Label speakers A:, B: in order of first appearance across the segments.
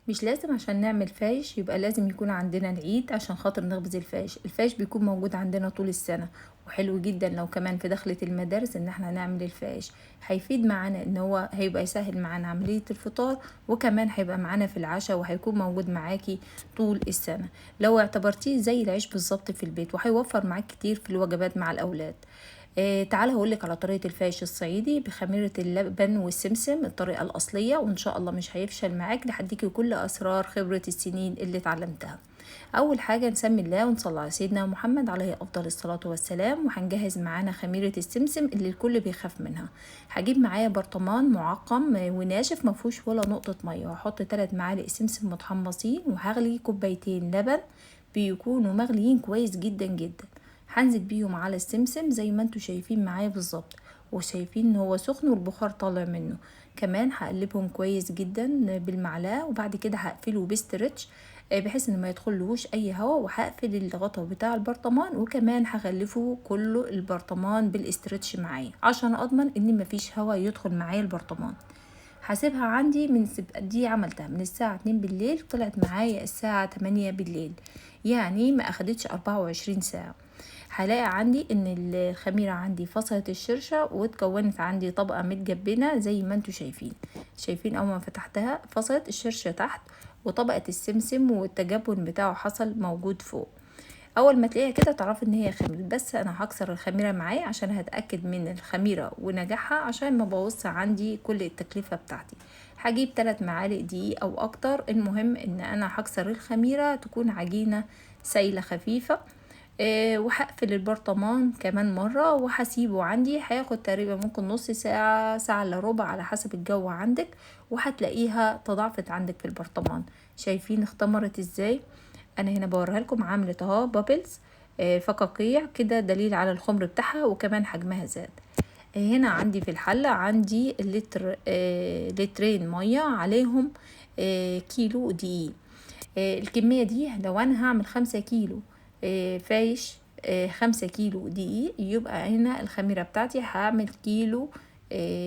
A: مش لازم عشان نعمل فايش يبقى لازم يكون عندنا العيد عشان خاطر نخبز الفايش. الفايش بيكون موجود عندنا طول السنة، وحلو جدا لو كمان في دخلة المدارس ان احنا نعمل الفايش. هيفيد معانا ان هو هيبقى يسهل معانا عملية الفطار، وكمان هيبقى معانا في العشاء وهيكون موجود معاكي طول السنة. لو اعتبرتيه زي العيش بالظبط في البيت، وهيوفر معاك كتير في الوجبات مع الاولاد. تعالى هقولك على طريقة الفايش الصعيدي بخميرة اللبن والسمسم، الطريقة الأصلية، وإن شاء الله مش هيفشل معاك لحديكي كل أسرار خبرة السنين اللي اتعلمتها. أول حاجة نسمي الله ونصلي على سيدنا محمد عليه أفضل الصلاة والسلام. وهنجهز معانا خميرة السمسم اللي الكل بيخاف منها. هجيب معايا برطمان معقم وناشف مفهوش ولا نقطة مية، وهحط 3 معالق سمسم متحمصين، وهغلي كوبايتين لبن بيكونوا مغليين كويس جدا جدا. هنزل بيهم على السمسم زي ما انتوا شايفين معايا بالظبط، وشايفين ان هو سخن والبخار طالع منه. كمان هقلبهم كويس جدا بالمعلقه، وبعد كده هقفله بستريتش بحيث ان ما يدخلوش اي هواء، وهقفل الغطا بتاع البرطمان، وكمان هغلفه كله البرطمان بالاسترتش معايا عشان اضمن ان مفيش هواء يدخل معايا البرطمان. هسيبها عندي دي عملتها من الساعة 2 بالليل، طلعت معايا الساعة 8 بالليل، يعني ما اخدتش 24 ساعة. هلاقي عندي ان الخميرة عندي فصلت الشرشة، واتكونت عندي طبقة متجبنة زي ما انتوا شايفين. شايفين اول ما فتحتها فصلت الشرشة تحت، وطبقة السمسم والتجبن بتاعه حصل موجود فوق. اول ما تلاقيها كده تعرف ان هي خميرة. بس انا هكسر الخميرة معايا عشان هتأكد من الخميرة ونجاحها، عشان ما بوظش عندي كل التكلفة بتاعتي. هجيب 3 معالق دقيق او اكتر، المهم ان انا هكسر الخميرة تكون عجينة سايلة خفيفة. وهقفل البرطمان كمان مرة، وهسيبه عندي هياخد تقريبا ممكن نص ساعة، ساعة الا ربع على حسب الجو عندك، وهتلاقيها تضاعفت عندك في البرطمان. شايفين اختمرت ازاي؟ انا هنا بوريها لكم عملت اهو بابلز، فقاقيع كده، دليل على الخمر بتاعها، وكمان حجمها زاد. هنا عندي في الحلة عندي لترين مية عليهم كيلو دقيق. الكمية دي لو انا هعمل 5 كيلو فايش، 5 كيلو دقيق، يبقى هنا الخميرة بتاعتي هعمل كيلو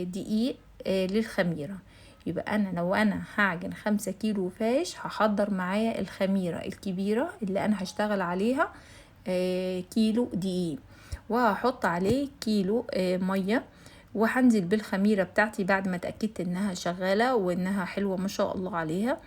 A: دقيق للخميرة. يبقى لو انا هعجن 5 كيلو فايش، هحضر معايا الخميرة الكبيرة اللي انا هشتغل عليها كيلو دقيق، وهحط عليه كيلو مية، وهنزل بالخميرة بتاعتي بعد ما اتأكدت انها شغالة وانها حلوة ما شاء الله عليها.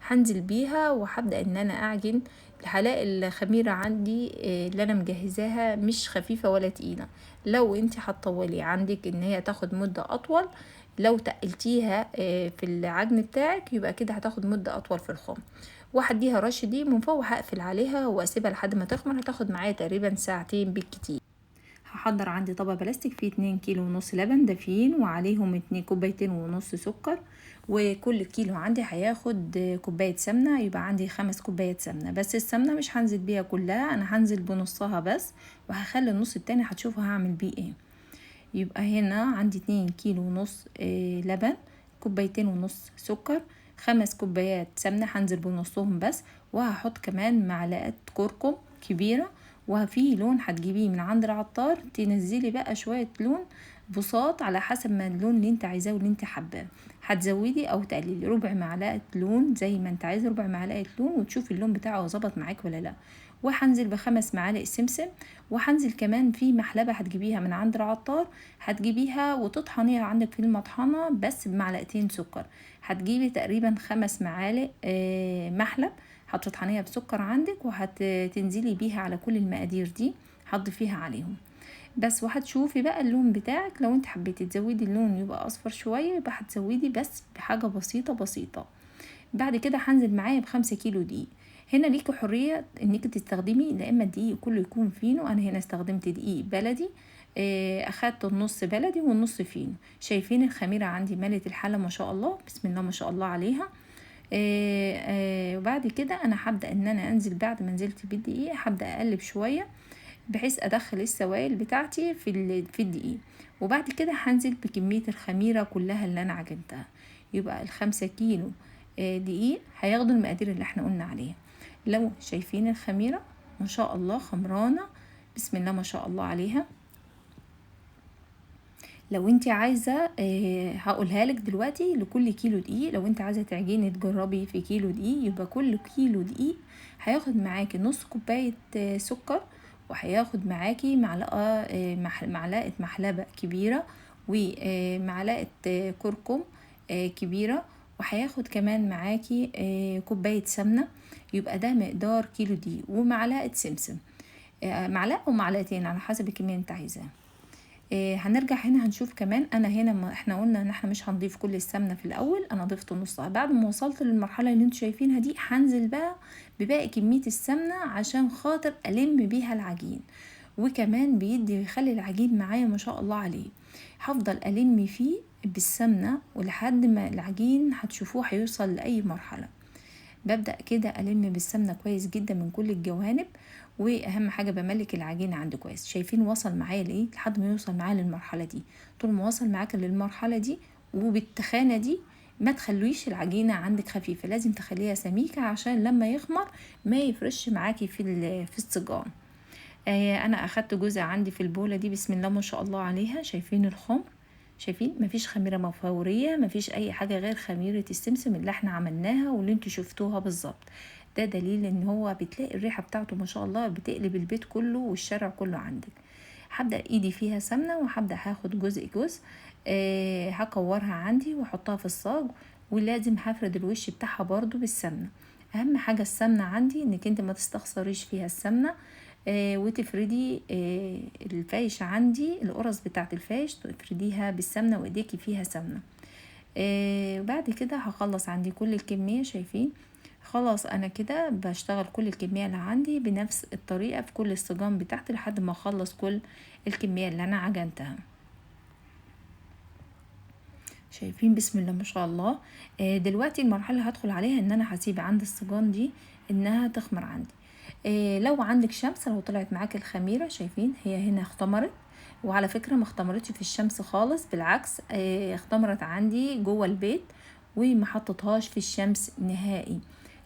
A: هنزل بيها وهبدأ ان انا اعجن. هلاقي الخميرة عندي اللي انا مجهزاها مش خفيفة ولا تقيلة. لو انت هتطولي عندك ان هي تاخد مدة اطول، لو تقلتيها في العجن بتاعك، يبقى كده هتاخد مدة اطول في الخام. وهديها رش دي من فوق، وهقفل عليها واسيبها لحد ما تخمر، هتاخد معايا تقريبا ساعتين بالكتير. هحضر عندي طبق بلاستيك فيه 2 كيلو ونص لبن دافيين، وعليهم 2 كوبايتين ونص سكر. وكل كيلو عندي هياخد كوباية سمنة، يبقى عندي 5 كوبايات سمنة. بس السمنة مش هنزل بيها كلها، انا هنزل بنصها بس، وهخلي النص التاني هتشوفوا هعمل بيه ايه. يبقى هنا عندي 2 كيلو ونص لبن، كوبايتين ونص سكر، 5 كوبايات سمنة هنزل بنصهم بس، وهحط كمان معلقة كركم كبيرة. وفي لون هتجيبيه من عند العطار، تنزلي بقى شوية لون بساط على حسب ما اللون اللي انت عايزاه واللي انت حباه. هتزودي او تقللي ربع معلقة لون زي ما انت عايزه، ربع معلقة لون، وتشوفي اللون بتاعه ظبط معاك ولا لا. وهنزل ب5 معالق سمسم. وهنزل كمان في محلبة هتجيبيها من عند العطار، هتجيبيها وتطحنيها عندك في المطحنة بس بمعلقتين سكر. هتجيبي تقريبا 5 معالق محلب، هتطحنيها بسكر عندك، وهتنزلي بيها على كل المقادير دي، هتضيفيها عليهم بس. وهتشوفي بقى اللون بتاعك، لو انت حبيتي تزودي اللون يبقى اصفر شوية، يبقى هتزودي بس بحاجة بسيطة بسيطة. بعد كده هنزل معايا ب5 كيلو دقيق. هنا ليكي حرية انك تستخدمي لا اما الدقيق كله يكون فينو، انا هنا استخدمت دقيق بلدي، اخدت النص بلدي والنص فينو. شايفين الخميرة عندي ملت الحلة ما شاء الله، بسم الله ما شاء الله عليها. وبعد كده انا هبدأ ان انا انزل، بعد ما نزلت بالدقيق هبدأ اقلب شوية بحيث ادخل السوائل بتاعتي في الدقيق. وبعد كده هنزل بكمية الخميرة كلها اللي انا عجنتها. يبقى ال5 كيلو دقيق هياخدوا المقادير اللي احنا قلنا عليها. لو شايفين الخميرة ما شاء الله خمرانة، بسم الله ما شاء الله عليها. لو انت عايزة هقولها لك دلوقتي. لكل كيلو دقيق، لو انت عايزة تعجني تجربي في كيلو دقيق، يبقى كل كيلو دقيق هياخد معاكي نص كوباية سكر، وهياخد معاكي معلقة معلقة محلبة كبيرة، ومعلقة كركم كبيرة، وهياخد كمان معاكي كوباية سمنة. يبقى ده مقدار كيلو دقيق، ومعلقة سمسم، معلقة ومعلقتين على حسب الكمية انت عايزاها. هنرجع هنا هنشوف كمان. انا هنا ما احنا قلنا ان احنا مش هنضيف كل السمنه في الاول، انا ضفت نصها. بعد ما وصلت للمرحله اللي انتوا شايفينها دي، هنزل بقى بباقي كميه السمنه عشان خاطر الم بيها العجين، وكمان بيدي يخلي العجين معايا ما شاء الله عليه. هفضل الم فيه بالسمنه ولحد ما العجين هتشوفوه هيوصل لاي مرحله. ببدأ كده ألم بالسمنة كويس جدا من كل الجوانب، واهم حاجة بملك العجين عندي كويس. شايفين وصل معايا لايه؟ لحد ما يوصل معايا للمرحلة دي. طول ما وصل معاك للمرحلة دي وبالتخانة دي، ما تخلويش العجينة عندك خفيفة، لازم تخليها سميكة عشان لما يخمر ما يفرش معاكي في السجان. انا اخدت جزء عندي في البولة دي، بسم الله ما شاء الله عليها. شايفين الخمر؟ شايفين مفيش خميرة مفورية، مفيش اي حاجة غير خميرة السمسم اللي احنا عملناها واللي انتوا شفتوها بالظبط. ده دليل ان هو بتلاقي الريحة بتاعته ما شاء الله بتقلب البيت كله والشارع كله عندك. هبدأ ايدي فيها سمنة، وهبدأ هاخد جزء جزء. هكورها عندي واحطها في الصاج، ولازم هفرد الوش بتاعها برضو بالسمنة. اهم حاجة السمنة عندي انك انت ما تستخسريش فيها السمنة. وتفردي الفايش عندي، القرص بتاعت الفايش تفرديها بالسمنة وايديكي فيها سمنة. وبعد كده هخلص عندي كل الكمية. شايفين؟ خلاص انا كده بشتغل كل الكمية اللي عندي بنفس الطريقة في كل السجان بتاعتي لحد ما اخلص كل الكمية اللي انا عجنتها. شايفين؟ بسم الله ما شاء الله. دلوقتي المرحلة اللي هدخل عليها ان انا هسيب عند السجان دي انها تخمر عندي. لو عندك شمس، لو طلعت معاك الخميرة، شايفين هي هنا اختمرت. وعلى فكرة ما اختمرتش في الشمس خالص، بالعكس اختمرت عندي جوه البيت وما حطتهاش في الشمس نهائي.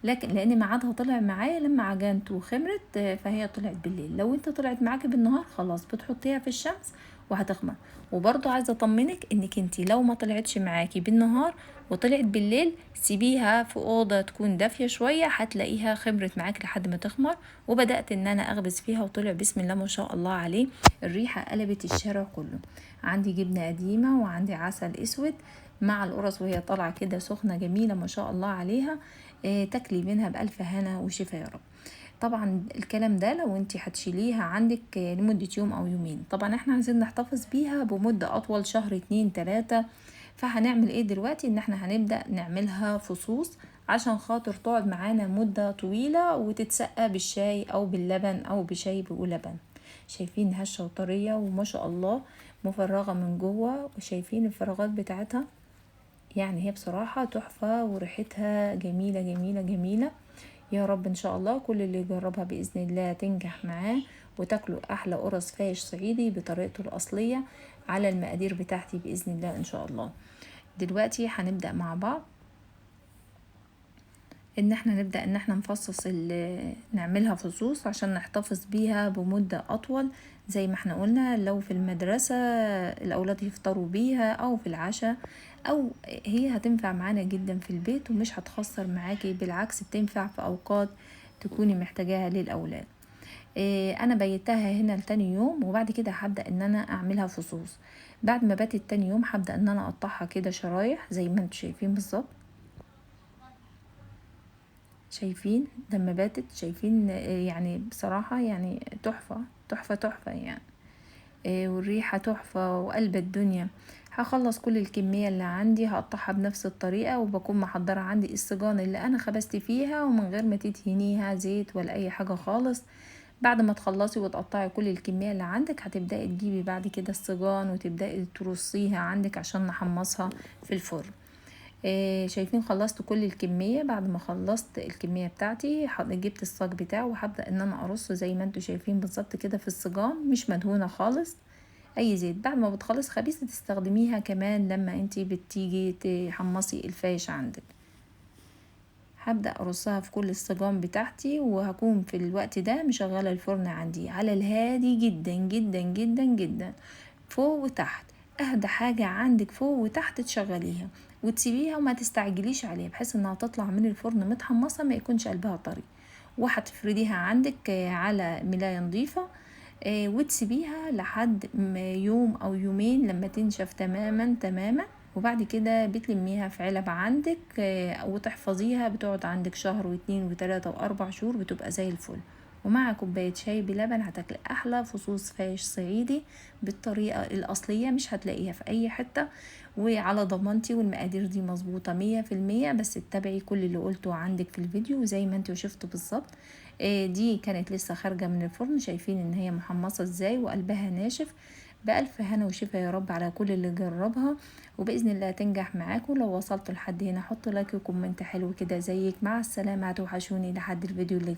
A: لكن لان ميعادها طلع معايا لما عجنت وخمرت، فهي طلعت بالليل. لو انت طلعت معاكي بالنهار، خلاص بتحطيها في الشمس وهتخمر. وبرضو عايزة اطمنك انك انتي لو ما طلعتش معاكي بالنهار وطلعت بالليل، سيبيها في اوضة تكون دافية شوية، هتلاقيها خمرت معاك لحد ما تخمر. وبدأت ان انا اخبز فيها، وطلع بسم الله ما شاء الله عليه. الريحة قلبت الشارع كله. عندي جبنة قديمة وعندي عسل اسود مع القرص، وهي طالعة كده سخنة جميلة ما شاء الله عليها. تاكلي منها بألف هنا وشفا يا رب. طبعا الكلام ده لو انت هتشيليها عندك لمدة يوم او يومين. طبعا احنا عايزين نحتفظ بيها بمدة اطول، شهر 2 3. فهنعمل ايه دلوقتي؟ ان احنا هنبدأ نعملها فصوص عشان خاطر تقعد معانا مدة طويلة، وتتسقى بالشاي او باللبن او بشاي بلبن. شايفين هشة وطرية وما شاء الله مفرغة من جوه، وشايفين الفراغات بتاعتها. يعني هي بصراحة تحفة، وريحتها جميلة جميلة جميلة. يا رب ان شاء الله كل اللي يجربها بإذن الله تنجح معاه، وتاكلوا احلى قرص فايش صعيدي بطريقته الأصلية على المقادير بتاعتي بإذن الله ان شاء الله. دلوقتي هنبدأ مع بعض ان احنا نبدأ ان احنا نفصص نعملها فصوص عشان نحتفظ بيها بمدة اطول. زي ما احنا قلنا، لو في المدرسة الاولاد يفطروا بيها او في العشاء، او هي هتنفع معانا جدا في البيت ومش هتخسر معاكي، بالعكس بتنفع في اوقات تكوني محتاجاها للاولاد. انا بيتها هنا لتاني يوم، وبعد كده هبدأ ان انا اعملها فصوص. بعد ما باتت تاني يوم هبدأ ان انا اقطعها كده شرايح زي ما انتم شايفين بالظبط. شايفين لما باتت؟ شايفين؟ يعني بصراحة يعني تحفة تحفة تحفة يعني. والريحة تحفة وقلب الدنيا. هخلص كل الكمية اللي عندي هقطعها بنفس الطريقة، وبكون محضرة عندي السجان اللي انا خبزت فيها، ومن غير ما تدهنيها زيت ولا اي حاجة خالص. بعد ما تخلصي وتقطعي كل الكمية اللي عندك، هتبدأي تجيبي بعد كده السجان وتبدأي ترصيها عندك عشان نحمصها في الفرن. شايفين؟ خلصت كل الكمية. بعد ما خلصت الكمية بتاعتي جبت الصاج بتاعه، وهبدأ ان انا ارصه زي ما انتوا شايفين بالظبط كده في الصجان، مش مدهونة خالص اي زيت. بعد ما بتخلص خبيثة تستخدميها كمان لما انتي بتيجي تحمصي الفايش عندك. هبدأ ارصها في كل الصجان بتاعتي، وهكون في الوقت ده مشغلة الفرن عندي على الهادي جدا جدا جدا جدا، فوق وتحت. اهدى حاجة عندك فوق وتحت تشغليها وتسيبيها وما تستعجليش عليها، بحيث انها تطلع من الفرن متحمصة ما يكونش قلبها طري. وهتفرديها عندك على ملاية نظيفة، وتسيبيها لحد يوم او يومين لما تنشف تماما تماما. وبعد كده بتلميها في علب عندك وتحفظيها، بتقعد عندك شهر واتنين وتلاتة واربع شهور، بتبقى زي الفل. ومع كوباية شاي بلبن هتاكل احلى فصوص فايش صعيدي بالطريقة الاصلية، مش هتلاقيها في اي حتة. وعلى ضمانتي، والمقادير دي مظبوطة 100%، بس اتبعي كل اللي قلته عندك في الفيديو زي ما انتوا شفتوا بالظبط. دي كانت لسه خارجة من الفرن، شايفين ان هي محمصة ازاي وقلبها ناشف. بألف هنا وشفا يا رب على كل اللي جربها، وبإذن الله تنجح معاكم. لو وصلتوا لحد هنا حطوا لايك وكومنت حلو كده زيك. مع السلامة، هتوحشوني لحد الفيديو اللي